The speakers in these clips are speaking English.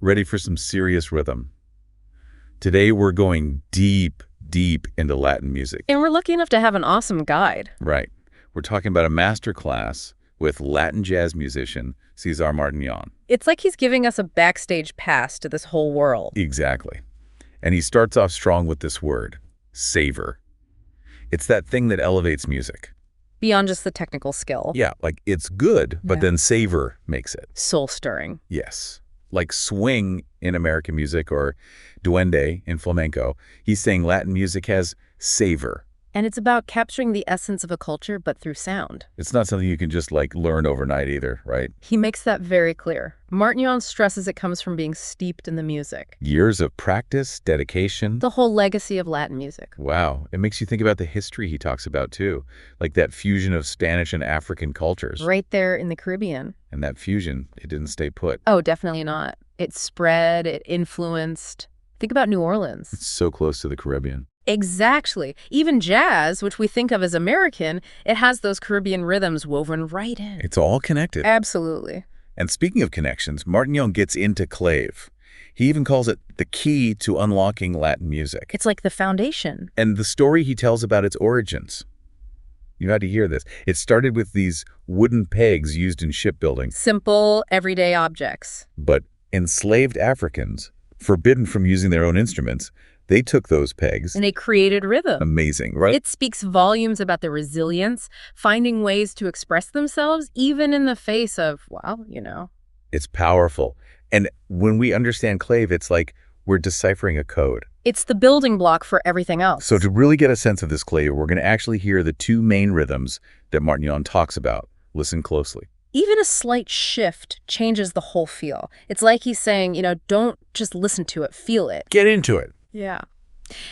Ready for some serious rhythm? Today we're going deep, deep into Latin music. And we're lucky enough to have an awesome guide. Right. We're talking about a masterclass with Latin jazz musician Cesar Martignon. It's like he's giving us a backstage pass to this whole world. Exactly. And he starts off strong with this word, savor. It's that thing that elevates music. Beyond just the technical skill. Yeah, like it's good, but then savor makes it. Soul-stirring. Yes. Like swing in American music or duende in flamenco. He's saying Latin music has savor. And it's about capturing the essence of a culture, but through sound. It's not something you can just like learn overnight either, right? He makes that very clear. Martignon stresses it comes from being steeped in the music. Years of practice, dedication. The whole legacy of Latin music. Wow. It makes you think about the history he talks about too. Like that fusion of Spanish and African cultures. Right there in the Caribbean. And that fusion, it didn't stay put. Oh, definitely not. It spread, it influenced. Think about New Orleans. It's so close to the Caribbean. Exactly. Even jazz, which we think of as American, it has those Caribbean rhythms woven right in. It's all connected. Absolutely. And speaking of connections, Martignon gets into Clave. He even calls it the key to unlocking Latin music. It's like the foundation. And the story he tells about its origins. You had to hear this. It started with these wooden pegs used in shipbuilding. Simple, everyday objects. But enslaved Africans, forbidden from using their own instruments, they took those pegs. And they created rhythm. Amazing, right? It speaks volumes about their resilience, finding ways to express themselves, even in the face of, well, you know. It's powerful. And when we understand Clave, it's like we're deciphering a code. It's the building block for everything else. So to really get a sense of this Clave, we're going to actually hear the two main rhythms that Martignon talks about. Listen closely. Even a slight shift changes the whole feel. It's like he's saying, you know, don't just listen to it, feel it. Get into it. Yeah.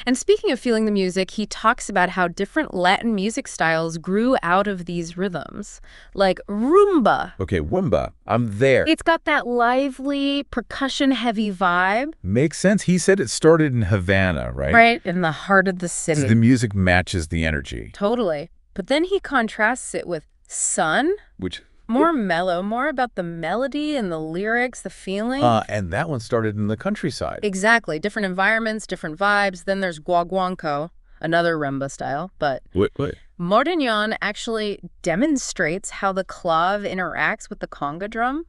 And speaking of feeling the music, he talks about how different Latin music styles grew out of these rhythms, like rumba. Okay, Rumba, I'm there. It's got that lively, percussion-heavy vibe. Makes sense. He said it started in Havana, right? Right, in the heart of the city. The music matches the energy. Totally. But then he contrasts it with sun. Which... More mellow, more about the melody and the lyrics, the feeling. And that one started in the countryside. Exactly. Different environments, different vibes. Then there's guaguanco, another rumba style. But Wait. Martignon actually demonstrates how the clave interacts with the conga drum.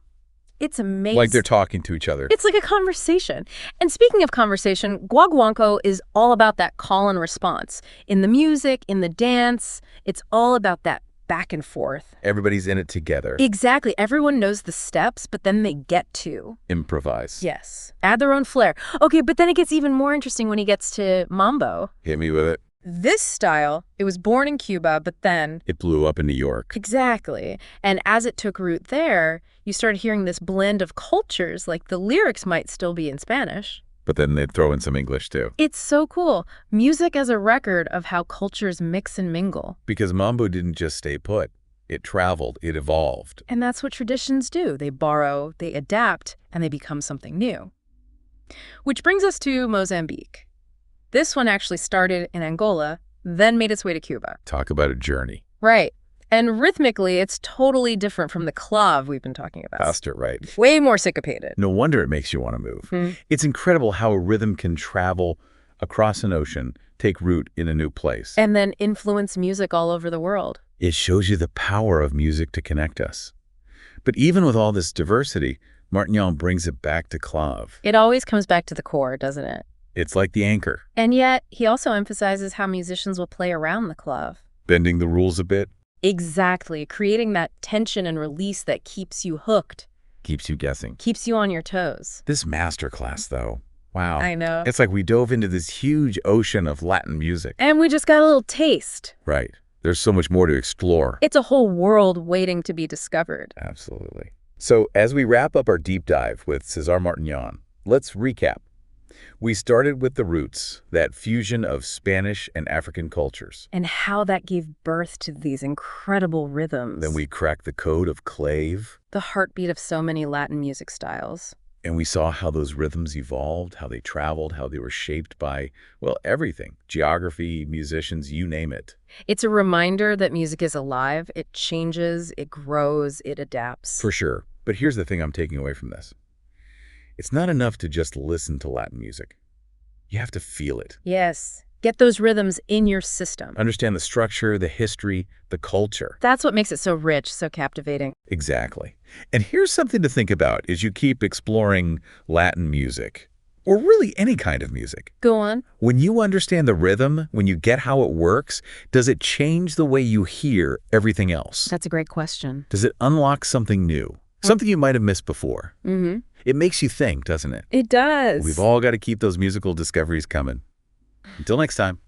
It's amazing. Like they're talking to each other. It's like a conversation. And speaking of conversation, guaguanco is all about that call and response. In the music, in the dance, it's all about that back and forth. Everybody's in it together. Exactly. Everyone knows the steps, but then they get to improvise. Yes. Add their own flair. Okay, but then it gets even more interesting when he gets to mambo. Hit me with it. This style, it was born in Cuba, but then... it blew up in New York. Exactly. And as it took root there, you started hearing this blend of cultures, like the lyrics might still be in Spanish. But then they'd throw in some English, too. It's so cool. Music as a record of how cultures mix and mingle. Because mambo didn't just stay put. It traveled. It evolved. And that's what traditions do. They borrow, they adapt, and they become something new. Which brings us to Mozambique. This one actually started in Angola, then made its way to Cuba. Talk about a journey. Right. And rhythmically, it's totally different from the clave we've been talking about. Faster, right? Way more syncopated. No wonder it makes you want to move. It's incredible how a rhythm can travel across an ocean, take root in a new place. And then influence music all over the world. It shows you the power of music to connect us. But even with all this diversity, Martignon brings it back to clave. It always comes back to the core, doesn't it? It's like the anchor. And yet, he also emphasizes how musicians will play around the clave. Bending the rules a bit. Exactly. Creating that tension and release that keeps you hooked. Keeps you guessing. Keeps you on your toes. This masterclass, though. Wow. I know. It's like we dove into this huge ocean of Latin music. And we just got a little taste. Right. There's so much more to explore. It's a whole world waiting to be discovered. Absolutely. So as we wrap up our deep dive with Cesar Martignon, let's recap. We started with the roots, that fusion of Spanish and African cultures. And how that gave birth to these incredible rhythms. Then we cracked the code of Clave. The heartbeat of so many Latin music styles. And we saw how those rhythms evolved, how they traveled, how they were shaped by, well, everything. Geography, musicians, you name it. It's a reminder that music is alive. It changes, it grows, it adapts. For sure. But here's the thing I'm taking away from this. It's not enough to just listen to Latin music. You have to feel it. Yes. Get those rhythms in your system. Understand the structure, the history, the culture. That's what makes it so rich, so captivating. Exactly. And here's something to think about as you keep exploring Latin music, or really any kind of music. Go on. When you understand the rhythm, when you get how it works, does it change the way you hear everything else? That's a great question. Does it unlock something new? Something you might have missed before? Mm-hmm. It makes you think, doesn't it? It does. We've all got to keep those musical discoveries coming. Until next time.